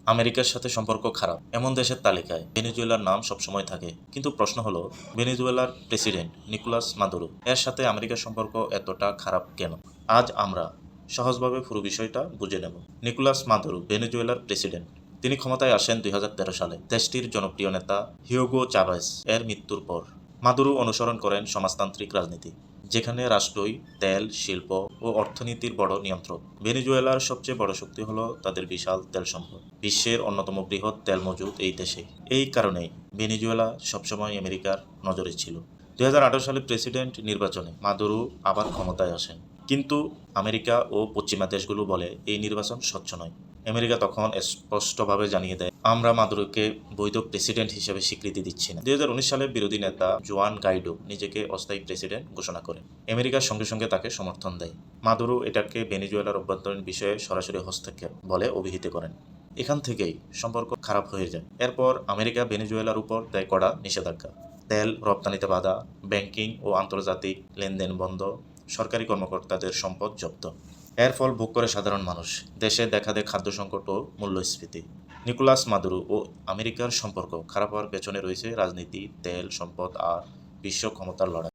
আমেরিকার সাথে সম্পর্ক খারাপ এমন দেশের তালিকায় ভেনেজুয়েলার নাম সবসময় থাকে, কিন্তু প্রশ্ন হলো ভেনেজুয়েলার প্রেসিডেন্ট নিকোলাস মাদুরো এর সাথে আমেরিকার সম্পর্ক এতটা খারাপ কেন? আজ আমরা সহজভাবে পুরো বিষয়টা বুঝে নেব। নিকোলাস মাদুরো ভেনেজুয়েলার প্রেসিডেন্ট। তিনি ক্ষমতায় আসেন 2013 সালে দেশটির জনপ্রিয় নেতা হিউগো চাভেজ এর মৃত্যুর পর। মাদুরো অনুসরণ করেন সমাজতান্ত্রিক রাজনীতি, যেখানে রাষ্ট্রই তেল, শিল্প ও অর্থনীতির বড় নিয়ন্ত্রক। ভেনেজুয়েলার সবচেয়ে বড় শক্তি হলো তাদের বিশাল তেল সম্পদ। বিশ্বের অন্যতম বৃহৎ তেল মজুদ এই দেশে। এই কারণেই ভেনেজুয়েলা সবসময় আমেরিকার নজরে ছিল। 2018 সালে প্রেসিডেন্ট নির্বাচনে মাদুরো আবার ক্ষমতায় আসেন, কিন্তু আমেরিকা ও পশ্চিমা দেশগুলো বলে এই নির্বাচন স্বচ্ছ নয়। আমেরিকা তখন স্পষ্টভাবে জানিয়ে দেয়, আমরা মাদুরোকে বৈধ প্রেসিডেন্ট হিসেবে স্বীকৃতি দিচ্ছি না। 2019 সালে বিরোধী নেতা জুয়ান গাইডো নিজেকে অস্থায়ী প্রেসিডেন্ট ঘোষণা করেন। আমেরিকার সঙ্গে সঙ্গে তাকে সমর্থন দেয়। মাদুরো এটাকে ভেনেজুয়েলার অভ্যন্তরীণ বিষয়ে সরাসরি হস্তক্ষেপ বলে অভিহিত করেন। এখান থেকেই সম্পর্ক খারাপ হয়ে যায়। এরপর আমেরিকা ভেনেজুয়েলার উপর দেয় কড়া নিষেধাজ্ঞা। তেল রপ্তানিতে বাধা, ব্যাংকিং ও আন্তর্জাতিক লেনদেন বন্ধ, সরকারি কর্মকর্তাদের সম্পদ জব্দ। এর ফল ভোগ করে সাধারণ মানুষ। দেশে দেখা দেয় খাদ্য সংকট ও মূল্যস্ফীতি। নিকোলাস মাদুরো ও আমেরিকার সম্পর্ক খারাপ হওয়ার পেছনে রয়েছে রাজনীতি, তেল, সম্পদ আর বিশ্ব ক্ষমতার লড়াই।